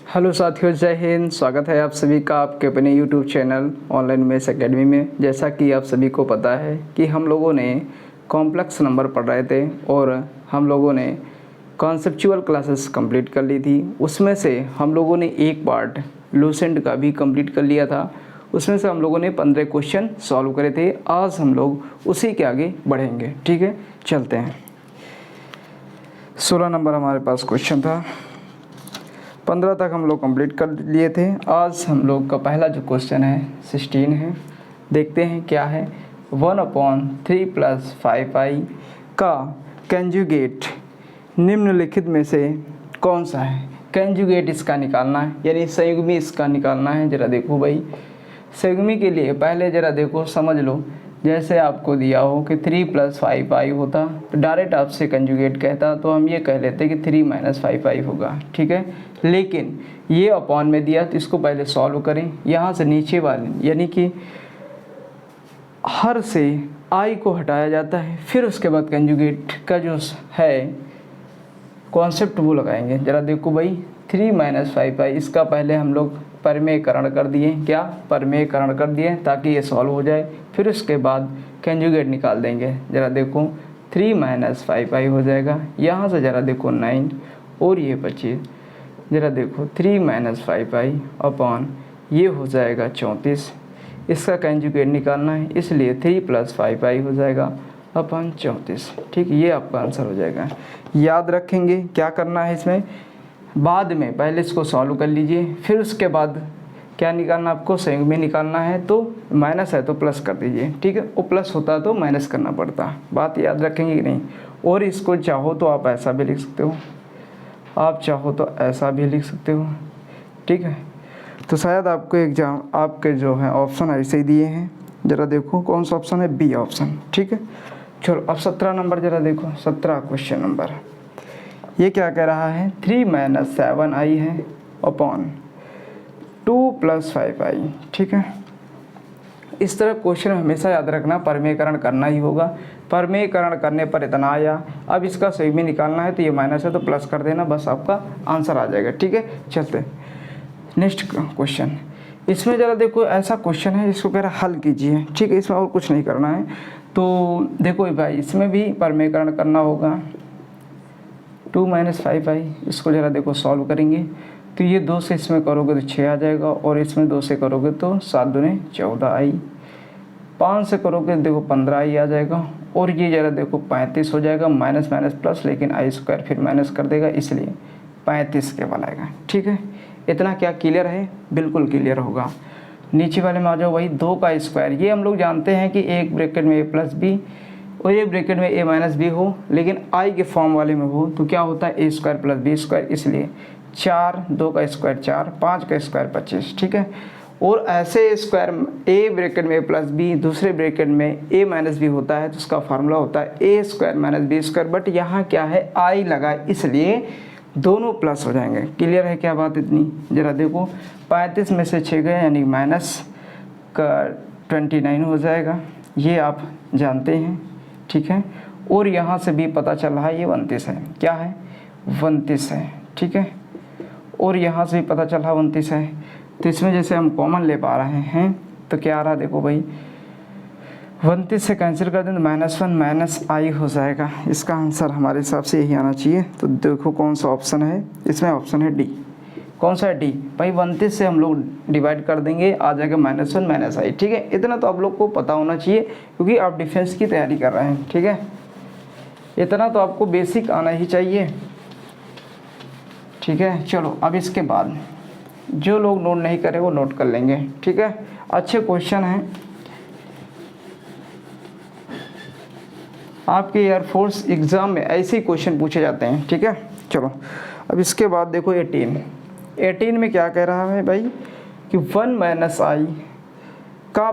Hello साथियों, जय हिंद। स्वागत है आप सभी का आपके अपने YouTube channel online maths academy में। जैसा कि आप सभी को पता है कि हम लोगों ने कॉम्प्लेक्स नंबर पढ़ रहे थे और हम लोगों ने कॉन्सेप्चुअल क्लासेस कंप्लीट कर ली थी। उसमें से हम लोगों ने एक पार्ट लूसेंट का भी कंप्लीट कर लिया था। उसमें से हम लोगों ने 15 क्वेश्चन सॉल्व करे थे। आज हम लोग उसी के आगे बढ़ेंगे। ठीक है, चलते हैं। 16 नंबर हमारे पास क्वेश्चन था, 15 तक हम लोग कंप्लीट कर लिए थे। आज हम लोग का पहला जो क्वेश्चन है 16 है। देखते हैं क्या है। 1/3 + 5i का कंजुगेट निम्नलिखित में से कौन सा है। कंजुगेट इसका निकालना है, यानी संयुग्मी इसका निकालना है। ज़रा देखो भाई, संयुग्मी के लिए पहले ज़रा देखो, समझ लो। जैसे आपको दिया हो कि 3 + 5i होता तो डायरेक्ट आपसे कंजुगेट कहता तो हम ये कह लेते कि 3 - 5i होगा। ठीक है, लेकिन ये अपॉन में दिया तो इसको पहले सॉल्व करें। यहाँ से नीचे वाले यानी कि हर से i को हटाया जाता है, फिर उसके बाद कंजुगेट का जो है कॉन्सेप्ट वो लगाएंगे। ज़रा देखो भाई, 3 - 5i इसका पहले हम लोग परमेयकरण कर दिए। क्या परमेयकरण कर दिए ताकि ये सॉल्व हो जाए। फिर उसके बाद कंजुगेट निकाल देंगे। ज़रा देखो 3 - 5i हो जाएगा। यहाँ से ज़रा देखो 9 और ये 25। ज़रा देखो 3 - 5i अपॉन ये हो जाएगा 34। इसका कंजुगेट निकालना है, इसलिए 3 + 5i हो जाएगा अपॉन 34। ठीक, ये आपका आंसर हो जाएगा। याद रखेंगे क्या करना है इसमें, बाद में पहले इसको सॉल्व कर लीजिए, फिर उसके बाद क्या निकालना आपको, संयुग्मी निकालना है। तो माइनस है तो प्लस कर दीजिए। ठीक है, वो प्लस होता तो माइनस करना पड़ता। बात याद रखेंगे कि नहीं। और इसको चाहो तो आप ऐसा भी लिख सकते हो, आप चाहो तो ऐसा भी लिख सकते हो। ठीक है, तो शायद आपको एग्जाम आपके जो है ऑप्शन ऐसे ही दिए हैं। ज़रा देखो कौन सा ऑप्शन है, बी ऑप्शन। ठीक है, चलो अब 17 नंबर ज़रा देखो। 17 क्वेश्चन नंबर ये क्या कह रहा है, 3 - 7i है अपॉन 2 + 5i। ठीक है, इस तरह क्वेश्चन हमेशा याद रखना, परमेयकरण करना ही होगा। परमेयकरण करने पर इतना आया, अब इसका संयुग्मी निकालना है तो ये माइनस है तो प्लस कर देना, बस आपका आंसर आ जाएगा। ठीक है, चलते नेक्स्ट क्वेश्चन। इसमें ज़रा देखो ऐसा क्वेश्चन है जिसको कह रहा है हल कीजिए। ठीक है, इसमें और कुछ नहीं करना है। तो देखो भाई, इसमें भी परमेयकरण करना होगा। 2 - 5i इसको ज़रा देखो सॉल्व करेंगे तो ये 2 से इसमें करोगे तो 6 आ जाएगा, और इसमें 2 से करोगे तो 7 दूने 14i, 5 से करोगे देखो 15i आ जाएगा, और ये ज़रा देखो 35 हो जाएगा। माइनस माइनस प्लस, लेकिन i² फिर माइनस कर देगा, इसलिए 35 केवल आएगा। ठीक है, इतना क्या क्लियर है, बिल्कुल क्लियर होगा। नीचे वाले में आ जाओ, वही 2 का स्क्वायर। ये हम लोग जानते हैं कि एक ब्रैकेट में a + b और एक ब्रैकेट में a - b हो, लेकिन i के फॉर्म वाले में हो तो क्या होता है, a² + b², इसलिए 4, 2 का स्क्वायर 4, 5 का स्क्वायर 25। ठीक है, और ऐसे स्क्वायर a ब्रैकेट में a + b, दूसरे ब्रैकेट में a - b होता है तो उसका फार्मूला होता है a² - b²। बट यहाँ क्या है, i लगा, इसलिए दोनों प्लस हो जाएंगे। क्लियर है क्या बात इतनी। ज़रा देखो 35 में से 6 गए यानी माइनस का 29 हो जाएगा, ये आप जानते हैं। ठीक है, और यहाँ से भी पता चल रहा है ये 29 है। क्या है, 29 है। ठीक है, और यहाँ से भी पता चल रहा 29 है। तो इसमें जैसे हम कॉमन ले पा रहे हैं तो क्या आ रहा है, देखो भाई 29 से कैंसिल कर दें तो -1 - i हो जाएगा। इसका आंसर हमारे हिसाब से यही आना चाहिए। तो देखो कौन सा ऑप्शन है, इसमें ऑप्शन है डी। कौन सा है, डी। भाई 29 से हम लोग डिवाइड कर देंगे, आ जाएगा -1 - i। ठीक है, इतना तो आप लोग को पता होना चाहिए क्योंकि आप डिफेंस की तैयारी कर रहे हैं। ठीक है, इतना तो आपको बेसिक आना ही चाहिए। ठीक है, चलो अब इसके बाद जो लोग नोट नहीं करे वो नोट कर लेंगे। ठीक है, अच्छे क्वेश्चन हैं। आपके एयरफोर्स एग्ज़ाम में ऐसे ही क्वेश्चन पूछे जाते हैं। ठीक है, चलो अब इसके बाद देखो 18 में क्या कह रहा है भाई कि 1 - i का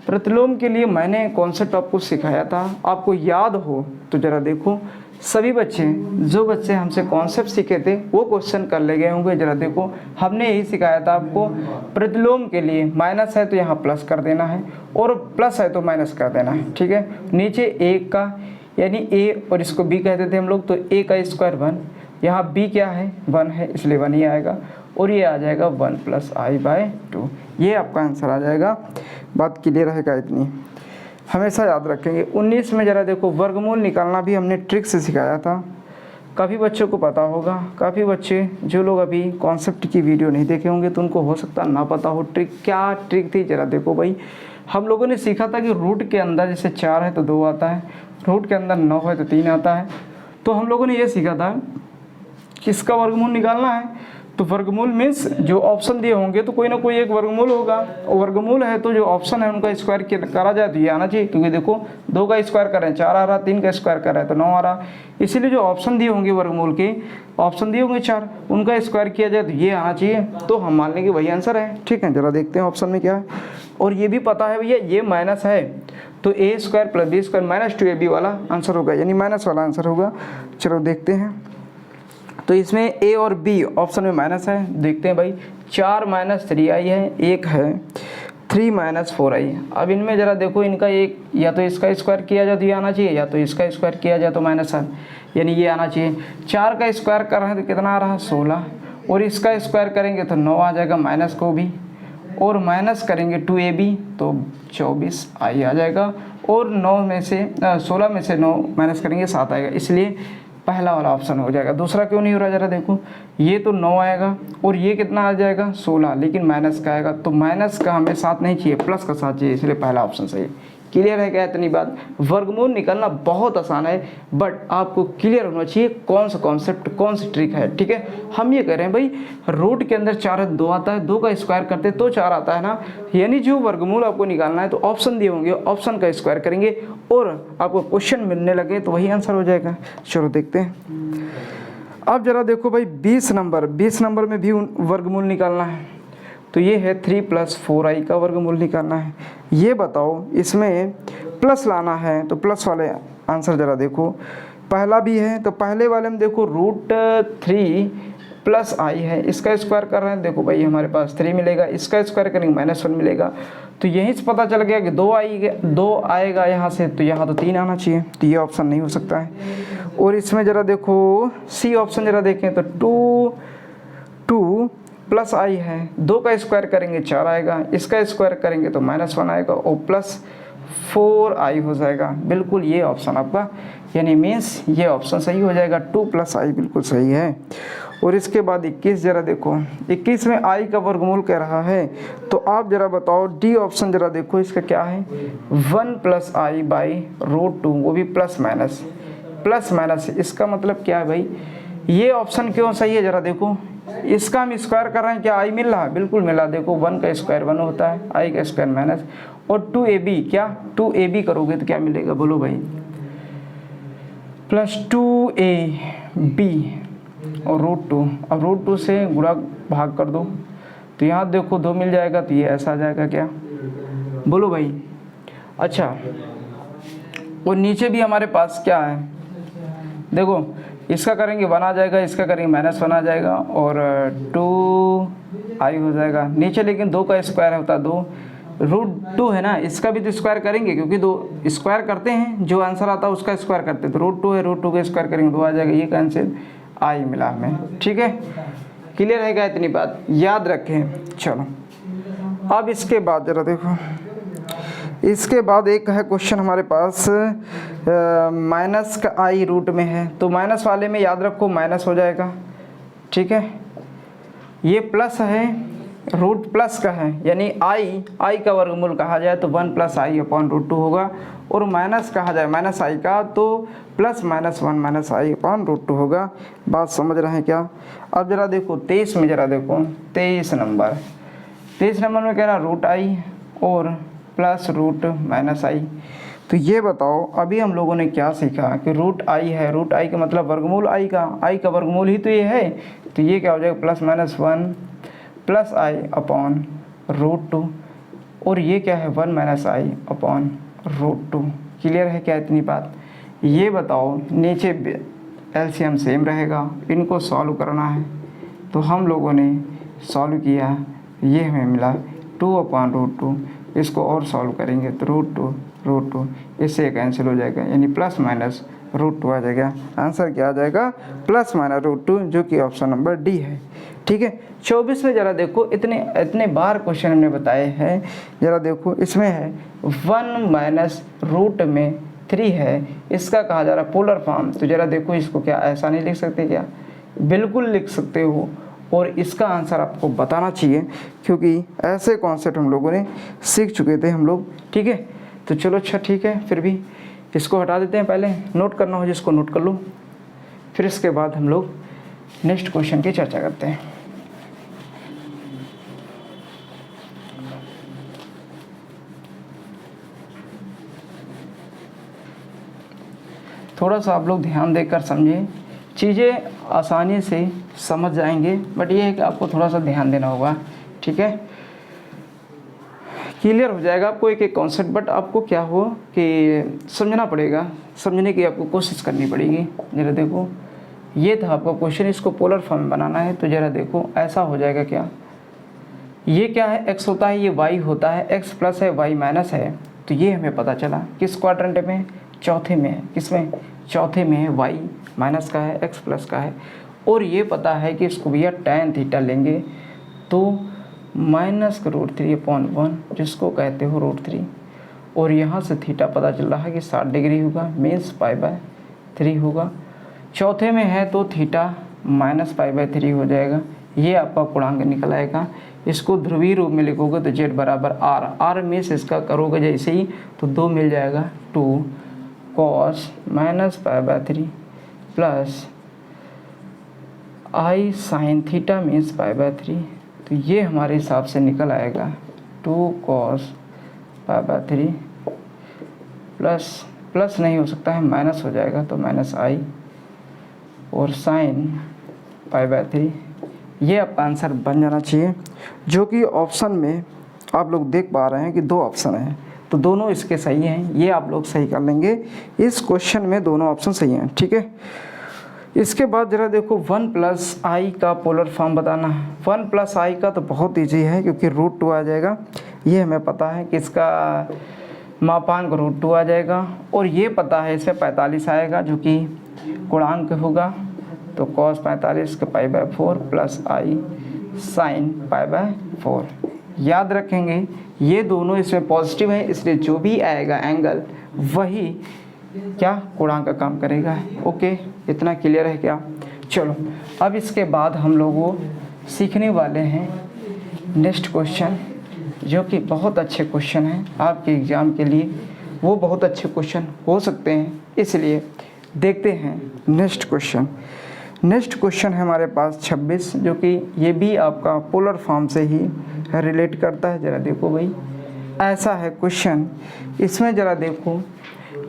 प्रतिलोम के लिए मैंने कॉन्सेप्ट आपको सिखाया था। आपको याद हो तो ज़रा देखो, सभी बच्चे जो बच्चे हमसे कॉन्सेप्ट सीखे थे वो क्वेश्चन कर ले गए होंगे। ज़रा देखो, हमने यही सिखाया था आपको, प्रतिलोम के लिए माइनस है तो यहाँ प्लस कर देना है, और प्लस है तो माइनस कर देना है। ठीक है, नीचे 1 का यानी a और इसको b कहते थे हम लोग, तो a का स्क्वायर 1, यहाँ b क्या है 1 है, इसलिए 1 ही आएगा, और ये आ जाएगा 1 + i/2। ये आपका आंसर आ जाएगा। बात क्लियर रहेगा इतनी, हमेशा याद रखेंगे। 19 में ज़रा देखो, वर्गमूल निकालना भी हमने ट्रिक से सिखाया था, काफ़ी बच्चों को पता होगा, काफ़ी बच्चे जो लोग अभी कॉन्सेप्ट की वीडियो नहीं देखे होंगे तो उनको हो सकता ना पता हो। ट्रिक क्या ट्रिक थी, ज़रा देखो भाई। हम लोगों ने सीखा था कि रूट के अंदर जैसे 4 है तो 2 आता है, रूट के अंदर 9 है तो 3 आता है। तो हम लोगों ने ये सीखा था कि इसका वर्गमूल निकालना है, तो वर्गमूल मीन्स जो ऑप्शन दिए होंगे तो कोई ना कोई एक वर्गमूल होगा, और वर्गमूल है तो जो ऑप्शन है उनका स्क्वायर करा जाए तो ये आना चाहिए, क्योंकि देखो 2 का स्क्वायर कर रहे हैं 4 आ रहा, 3 का स्क्वायर कर रहा है तो 9 आ रहा, इसीलिए जो ऑप्शन दिए होंगे वर्गमूल के, ऑप्शन दिए होंगे 4, उनका स्क्वायर किया जाए तो ये आना चाहिए, तो हम मान लेंगे वही आंसर है। ठीक है, जरा देखते हैं ऑप्शन में क्या है। और ये भी पता है भैया, ये माइनस है तो a² + b² - 2ab वाला आंसर होगा, यानी माइनस वाला आंसर होगा। चलो देखते हैं, तो इसमें a और b ऑप्शन में माइनस है, देखते हैं भाई। 4 - 3i है, एक है 3 - 4i। अब इनमें ज़रा देखो, इनका एक या तो इसका स्क्वायर किया जाए तो ये आना चाहिए, या तो इसका स्क्वायर किया जाए तो माइनस है, यानी ये आना चाहिए। 4 का स्क्वायर कर रहे हैं तो कितना आ रहा है 16, और इसका स्क्वायर करेंगे तो 9 आ जाएगा, माइनस को भी, और माइनस करेंगे 2ab तो 24i आ जाएगा, और 9 में से 16 में से 9 माइनस करेंगे 7 आएगा, इसलिए पहला वाला ऑप्शन हो जाएगा। दूसरा क्यों नहीं हो रहा, जरा देखो, ये तो 9 आएगा और ये कितना आ जाएगा 16, लेकिन माइनस का आएगा, तो माइनस का हमें 7 नहीं चाहिए, प्लस का 7 चाहिए, इसलिए पहला ऑप्शन सही है। क्लियर है क्या इतनी बात? वर्गमूल निकालना बहुत आसान है, बट आपको क्लियर होना चाहिए कौन सा कॉन्सेप्ट, कौन सी ट्रिक है। ठीक है, हम ये कह रहे हैं भाई, रूट के अंदर 4 है 2 आता है, 2 का स्क्वायर करते तो 4 आता है ना, यानी जो वर्गमूल आपको निकालना है तो ऑप्शन दिए होंगे, ऑप्शन का स्क्वायर करेंगे और आपको क्वेश्चन मिलने लगे तो वही आंसर हो जाएगा। चलो देखते हैं। अब जरा देखो भाई, 20 नंबर में भी वर्गमूल निकालना है, तो ये है 3 + 4i का वर्गमूल निकालना है। ये बताओ, इसमें प्लस लाना है तो प्लस वाले आंसर जरा देखो। पहला भी है तो पहले वाले में देखो √3 + i है, इसका स्क्वायर कर रहे हैं, देखो भाई हमारे पास 3 मिलेगा, इसका स्क्वायर करेंगे -1 मिलेगा, तो यहीं से पता चल गया कि 2 आएगा यहाँ से, तो यहाँ तो 3 आना चाहिए, तो ये ऑप्शन नहीं हो सकता है। और इसमें ज़रा देखो सी ऑप्शन जरा देखें तो 2 + i है, 2 का स्क्वायर करेंगे 4 आएगा, इसका स्क्वायर करेंगे तो -1 आएगा, और +4i हो जाएगा। बिल्कुल ये ऑप्शन आपका, यानी मीन्स ये ऑप्शन सही हो जाएगा, 2 + i बिल्कुल सही है। और इसके बाद 21 जरा देखो, 21 में i का वर्गमूल कह रहा है, तो आप जरा बताओ डी ऑप्शन जरा देखो, इसका क्या है 1 + i/√2, वो भी प्लस माइनस। इसका मतलब क्या है भाई, ये ऑप्शन क्यों सही है जरा देखो, इसका हम स्क्वायर कर रहे हैं, क्या i मिल रहा है, बिल्कुल मिला। देखो 1 का स्क्वायर 1 होता है, i का स्क्वायर माइनस, और 2ab क्या 2ab करोगे तो क्या मिलेगा बोलो भाई, +2ab और √2। अब √2 से गुणा भाग कर दो, तो यहाँ देखो 2 मिल जाएगा, तो ये ऐसा आ जाएगा क्या बोलो भाई। अच्छा, और नीचे भी हमारे पास क्या है, देखो इसका करेंगे 1 आ जाएगा, इसका करेंगे -1 आ जाएगा, और 2i हो जाएगा नीचे, लेकिन 2 का स्क्वायर होता है 2, √2 है ना, इसका भी तो स्क्वायर करेंगे, क्योंकि 2 स्क्वायर करते हैं, जो आंसर आता है उसका स्क्वायर करते हैं, तो √2 है, √2 का स्क्वायर करेंगे 2 आ जाएगा, ये कैंसिल, i मिला हमें। ठीक है, क्लियर है क्या इतनी बात, याद रखें। चलो अब इसके बाद जरा देखो, इसके बाद एक है क्वेश्चन हमारे पास, माइनस का i रूट में है, तो माइनस वाले में याद रखो माइनस हो जाएगा। ठीक है, ये प्लस है, रूट प्लस का है, यानी i का वर्गमूल कहा जाए तो 1 + i/√2 होगा, और माइनस कहा जाए माइनस i का तो +-1 - i/√2 होगा। बात समझ रहे हैं क्या? अब जरा देखो 23 में, जरा देखो 23 नंबर में कह रहा √i और +√-i। तो ये बताओ, अभी हम लोगों ने क्या सीखा कि √i है, √i का मतलब वर्गमूल i का वर्गमूल ही तो ये है, तो ये क्या हो जाएगा +-1 + i/√2, और ये क्या है 1 - i/√2। क्लियर है क्या इतनी बात? ये बताओ, नीचे एलसीएम सेम रहेगा, इनको सॉल्व करना है, तो हम लोगों ने सॉल्व किया, ये हमें मिला 2/√2। इसको और सॉल्व करेंगे तो रूट टू इससे कैंसिल हो जाएगा, यानी प्लस माइनस रूट टू आ जाएगा। आंसर क्या आ जाएगा? प्लस माइनस रूट टू, जो कि ऑप्शन नंबर डी है। ठीक है, 24 में ज़रा देखो, इतने बार क्वेश्चन हमने बताए हैं, ज़रा देखो इसमें है 1 माइनस रूट में 3 है, इसका कहा जा रहा है पोलर फॉर्म। तो ज़रा देखो इसको क्या ऐसा नहीं लिख सकते क्या? बिल्कुल लिख सकते हो, और इसका आंसर आपको बताना चाहिए, क्योंकि ऐसे कॉन्सेप्ट हम लोगों ने सीख चुके थे हम लोग। ठीक है, तो चलो अच्छा ठीक है, फिर भी इसको हटा देते हैं। पहले नोट करना हो जिसको नोट कर लो, फिर इसके बाद हम लोग नेक्स्ट क्वेश्चन की चर्चा करते हैं। थोड़ा सा आप लोग ध्यान देकर समझें, चीज़ें आसानी से समझ जाएंगे, बट ये है कि आपको थोड़ा सा ध्यान देना होगा। ठीक है, क्लियर हो जाएगा आपको एक एक कॉन्सेप्ट, बट आपको क्या हो कि समझना पड़ेगा, समझने की आपको कोशिश करनी पड़ेगी। ज़रा देखो, ये था आपका क्वेश्चन, इसको पोलर फॉर्म में बनाना है। तो ज़रा देखो ऐसा हो जाएगा क्या, ये क्या है? x होता है, ये y होता है, x प्लस है, y माइनस है। तो ये हमें पता चला किस क्वाड्रेंट में? चौथे में है। किसमें? चौथे में है। y माइनस का है, x प्लस का है, और ये पता है कि इसको भैया tan थीटा लेंगे तो माइनस का √3/1, जिसको कहते हो √3, और यहाँ से थीटा पता चल रहा है कि 60 डिग्री होगा, मीन्स π/3 होगा। चौथे में है तो थीटा माइनस π/3 हो जाएगा। ये आपका पूर्णांक निकल आएगा। इसको ध्रुवीय रूप में लिखोगे तो z बराबर r मीन्स इसका करोगे जैसे ही तो 2 मिल जाएगा, 2 cos -π/3 plus i sin theta means π/3। तो ये हमारे हिसाब से निकल आएगा 2 cos π/3 प्लस नहीं हो सकता है, माइनस हो जाएगा, तो माइनस i और sin π/3। ये आपका आंसर बन जाना चाहिए, जो कि ऑप्शन में आप लोग देख पा रहे हैं कि 2 ऑप्शन हैं, तो दोनों इसके सही हैं। ये आप लोग सही कर लेंगे, इस क्वेश्चन में दोनों ऑप्शन सही हैं। ठीक है, इसके बाद ज़रा देखो 1 प्लस आई का पोलर फॉर्म बताना है। 1 प्लस आई का तो बहुत ईजी है, क्योंकि √2 आ जाएगा, ये हमें पता है कि इसका मापांक √2 आ जाएगा, और ये पता है इसमें 45 आएगा, जो कि गुणांक होगा। तो cos 45 का π/4 प्लस i sin π/4। याद रखेंगे ये दोनों इसमें पॉजिटिव है, इसलिए जो भी आएगा एंगल वही क्या गुणांक का काम करेगा। ओके, इतना क्लियर है क्या? चलो, अब इसके बाद हम लोगों सीखने वाले हैं नेक्स्ट क्वेश्चन, जो कि बहुत अच्छे क्वेश्चन हैं आपके एग्ज़ाम के लिए। वो बहुत अच्छे क्वेश्चन हो सकते हैं, इसलिए देखते हैं नेक्स्ट क्वेश्चन। नेक्स्ट क्वेश्चन है हमारे पास 26, जो कि ये भी आपका पोलर फॉर्म से ही रिलेट करता है। ज़रा देखो भाई, ऐसा है क्वेश्चन, इसमें ज़रा देखो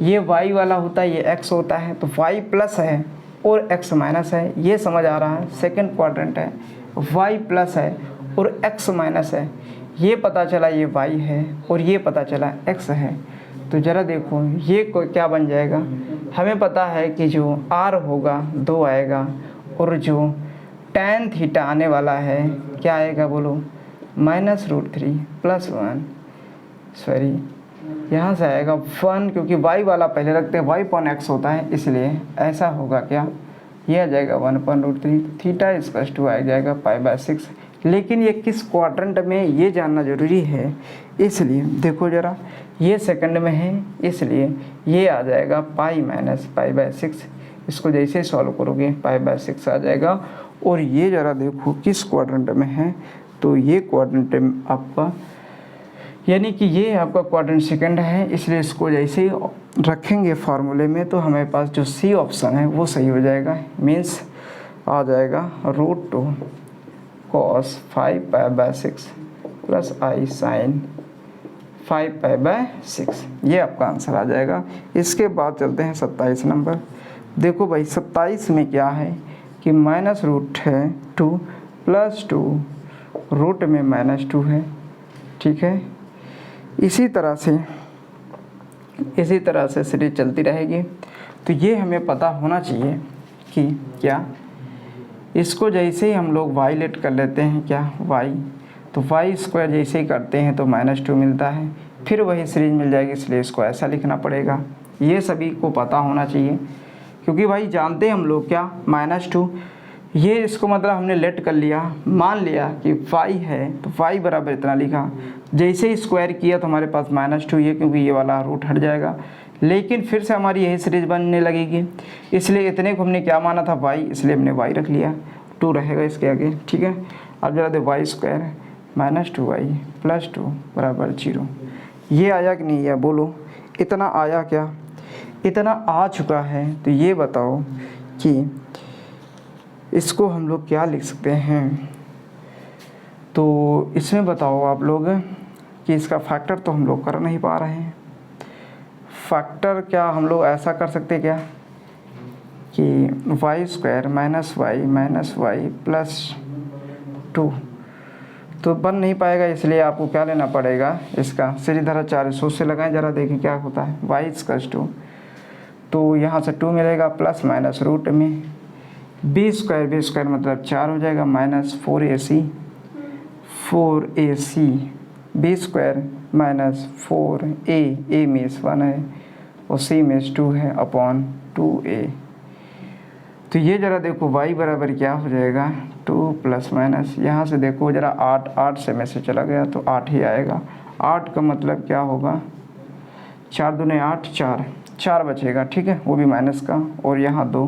ये y वाला होता है, ये x होता है, तो y प्लस है और x माइनस है, ये समझ आ रहा है। सेकंड क्वाड्रेंट है, y प्लस है और x माइनस है, ये पता चला ये y है और ये पता चला x है। तो ज़रा देखो ये क्या बन जाएगा, हमें पता है कि जो r होगा 2 आएगा, और जो tan थीटा आने वाला है क्या आएगा बोलो, -√3 प्लस 1, सॉरी यहाँ से आएगा 1, क्योंकि y वाला पहले रखते हैं, y/x होता है, इसलिए ऐसा होगा क्या, ये आ जाएगा 1/√3, थीटा = आ जाएगा π/6। लेकिन ये किस क्वाड्रेंट में ये जानना ज़रूरी है, इसलिए देखो ज़रा ये सेकंड में है, इसलिए ये आ जाएगा π-π/6। इसको जैसे सॉल्व करोगे π/6 आ जाएगा। और ये ज़रा देखो किस क्वाड्रेंट में है, तो ये क्वाड्रेंट आपका, यानी कि ये आपका क्वाड्रेंट सेकंड है, इसलिए इसको जैसे ही रखेंगे फार्मूले में तो हमारे पास जो सी ऑप्शन है वो सही हो जाएगा। मीन्स आ जाएगा √2 cos 5π/6 प्लस i sin 5π/6, ये आपका आंसर आ जाएगा। इसके बाद चलते हैं 27 नंबर। देखो भाई 27 में क्या है कि -√2 प्लस 2 रूट में -2 है। ठीक है, इसी तरह से सीरीज चलती रहेगी। तो ये हमें पता होना चाहिए कि क्या, इसको जैसे ही हम लोग y लेट कर लेते हैं क्या y, तो वाई स्क्वायर जैसे ही करते हैं तो -2 मिलता है, फिर वही सीरीज मिल जाएगी, इसलिए इसको ऐसा लिखना पड़ेगा। ये सभी को पता होना चाहिए, क्योंकि भाई जानते हैं हम लोग क्या -2, ये इसको मतलब हमने लेट कर लिया, मान लिया कि फाई है तो फाई बराबर इतना लिखा, जैसे ही स्क्वायर किया तो हमारे पास -2 ये, क्योंकि ये वाला रूट हट जाएगा, लेकिन फिर से हमारी यही सीरीज बनने लगेगी, इसलिए इतने को हमने क्या माना था वाई, इसलिए हमने वाई रख लिया, 2 रहेगा इसके आगे, ठीक है। अब जरा दे वाई स्क्वायर -2y + 2 = 0, ये आया कि नहीं आया बोलो, इतना आया क्या, इतना आ चुका है। तो ये बताओ कि इसको हम लोग क्या लिख सकते हैं, तो इसमें बताओ आप लोग कि इसका फैक्टर तो हम लोग कर नहीं पा रहे हैं। फैक्टर क्या हम लोग ऐसा कर सकते क्या कि y² - y + 2 तो बन नहीं पाएगा, इसलिए आपको क्या लेना पड़ेगा, इसका सीधी धारा 400 से लगाएं, ज़रा देखें क्या होता है। y = 2 तो यहाँ से 2 मिलेगा, प्लस माइनस रूट में b² मतलब 4 हो जाएगा, -4ac b² - 4a में 1 है और c में 2 है अपॉन 2a। तो ये ज़रा देखो y बराबर क्या हो जाएगा, 2 ± यहाँ से देखो ज़रा 8 से में से चला गया तो 8 ही आएगा। 8 का मतलब क्या होगा, 4 दूने 8, 4 बचेगा, ठीक है, वो भी माइनस का, और यहाँ 2,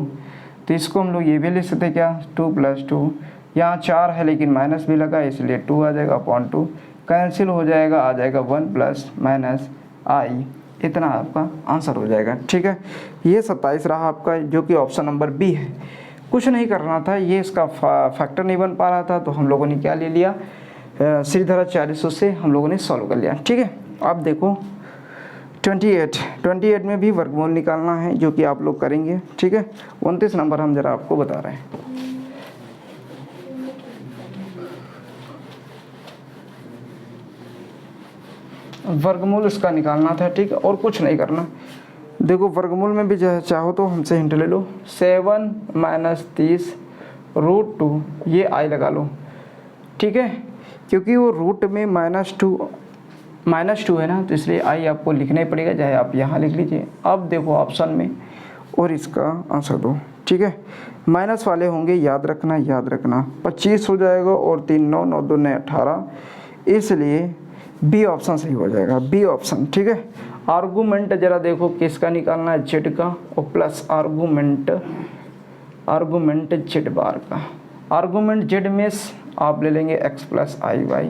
तो इसको हम लोग ये भी लिख सकते क्या, 2 + 2, यहाँ 4 है लेकिन माइनस भी लगा इसलिए 2 आ जाएगा अपॉन 2, कैंसिल हो जाएगा, आ जाएगा 1 ± i, इतना आपका आंसर हो जाएगा, ठीक है। ये 27 रहा आपका, जो कि ऑप्शन नंबर बी है। कुछ नहीं करना था, ये इसका फैक्टर नहीं बन पा रहा था, तो हम लोगों ने क्या ले लिया, सीधी धारा 400 से हम लोगों ने सॉल्व कर लिया, ठीक है। अब देखो 28 में भी वर्गमूल निकालना है, जो कि आप लोग करेंगे, ठीक है। 29 नंबर हम जरा आपको बता रहे हैं। वर्गमूल इसका निकालना था, ठीक है, और कुछ नहीं करना। देखो वर्गमूल में भी चाहो तो हमसे हिंट ले लो, 7 - 30 √2, ये आई लगा लो, ठीक है, क्योंकि वो रूट में -2 है ना, तो इसलिए आई आपको लिखना ही पड़ेगा, चाहे आप यहाँ लिख लीजिए। अब देखो ऑप्शन में और इसका आंसर दो, ठीक है। माइनस वाले होंगे, याद रखना 25 हो जाएगा, और 3 9 9 2 18, इसलिए बी ऑप्शन सही हो जाएगा, बी ऑप्शन, ठीक है। आर्गूमेंट जरा देखो किसका निकालना है, जेड का, और प्लस आर्गूमेंट जेड बार का। आर्गूमेंट जेड में आप ले लेंगे x + iy,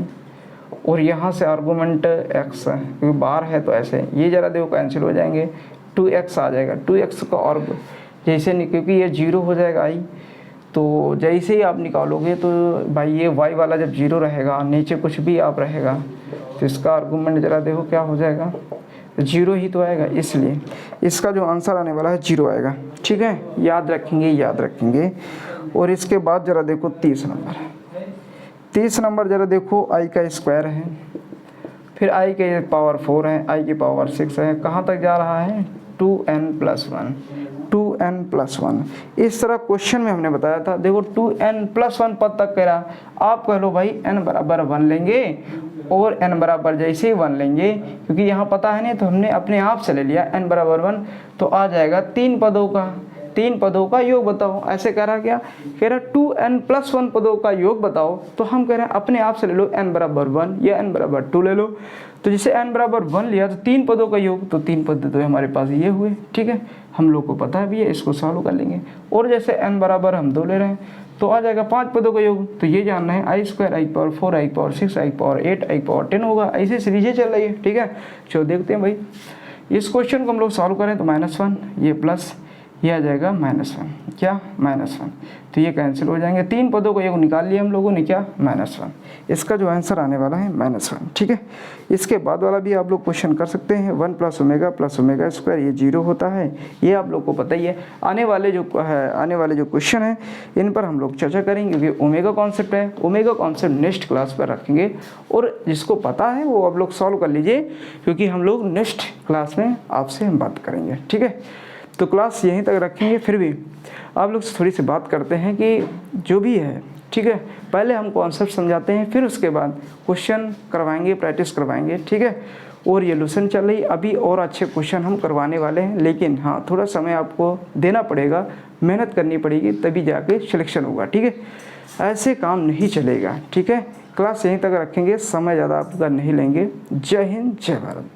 और यहाँ से आर्गूमेंट x क्योंकि बार है तो ऐसे, ये जरा देखो कैंसिल हो जाएंगे, 2x आ जाएगा, 2x का और जैसे नहीं, क्योंकि ये 0 हो जाएगा i, तो जैसे ही आप निकालोगे तो भाई ये y वाला जब 0 रहेगा, नीचे कुछ भी आप रहेगा, तो इसका आर्गूमेंट जरा देखो क्या हो जाएगा, 0 ही तो आएगा, इसलिए इसका जो आंसर आने वाला है 0 आएगा, ठीक है। याद रखेंगे। और इसके बाद जरा देखो 30 नंबर जरा देखो, i का स्क्वायर है, फिर i के पावर 4 है, i की पावर 6 है, कहाँ तक जा रहा है, 2n+1। इस तरह क्वेश्चन में हमने बताया था, देखो 2n+1 पद तक कह रहा, आप कह लो भाई n बराबर 1 लेंगे, और n बराबर जैसे ही 1 लेंगे, क्योंकि यहाँ पता है नहीं तो हमने अपने आप से ले लिया, n बराबर 1 तो आ जाएगा 3 पदों का योग बताओ, ऐसे कह रहा क्या, कह रहा 2n+1 पदों का योग बताओ, तो हम कह रहे हैं अपने आप से ले लो, n बराबर 1 या n बराबर 2 ले लो, तो जैसे n बराबर 1 लिया तो 3 पदों का योग, तो 3 पद तो हमारे पास ये हुए, ठीक है, हम लोग को पता भी है, इसको सॉल्व कर लेंगे। और जैसे n बराबर हम 2 ले रहे हैं तो आ जाएगा 5 पदों का योग, तो ये जानना है i² i⁴ i⁴ 6 i⁴ 8 i⁴ 10 होगा, ऐसे सीरीजें चल रही है, ठीक है। चलो देखते हैं भाई, इस क्वेश्चन को हम लोग सॉल्व करें तो -1, ये प्लस, ये आ जाएगा -1, क्या -1, तो ये कैंसिल हो जाएंगे, 3 पदों को योग निकाल लिया हम लोगों ने, क्या -1, इसका जो आंसर आने वाला है -1, ठीक है। इसके बाद वाला भी आप लोग क्वेश्चन कर सकते हैं, 1 + ω + ω², ये 0 होता है, ये आप लोग को पता ही है। आने वाले जो क्वेश्चन है इन पर हम लोग चर्चा करेंगे, क्योंकि ओमेगा कॉन्सेप्ट है, ओमेगा कॉन्सेप्ट नेक्स्ट क्लास पर रखेंगे, और जिसको पता है वो आप लोग सॉल्व कर लीजिए, क्योंकि हम लोग नेक्स्ट क्लास में आपसे हम बात करेंगे, ठीक है। तो क्लास यहीं तक रखेंगे, फिर भी आप लोग से थोड़ी सी बात करते हैं कि जो भी है ठीक है। पहले हम कॉन्सेप्ट समझाते हैं, फिर उसके बाद क्वेश्चन करवाएंगे, प्रैक्टिस करवाएंगे, ठीक है। और रिजोल्यूशन चल रही, अभी और अच्छे क्वेश्चन हम करवाने वाले हैं, लेकिन हाँ थोड़ा समय आपको देना पड़ेगा, मेहनत करनी पड़ेगी, तभी जाके सिलेक्शन होगा, ठीक है। ऐसे काम नहीं चलेगा, ठीक है। क्लास यहीं तक रखेंगे, समय ज़्यादा आपका नहीं लेंगे। जय हिंद, जय भारत।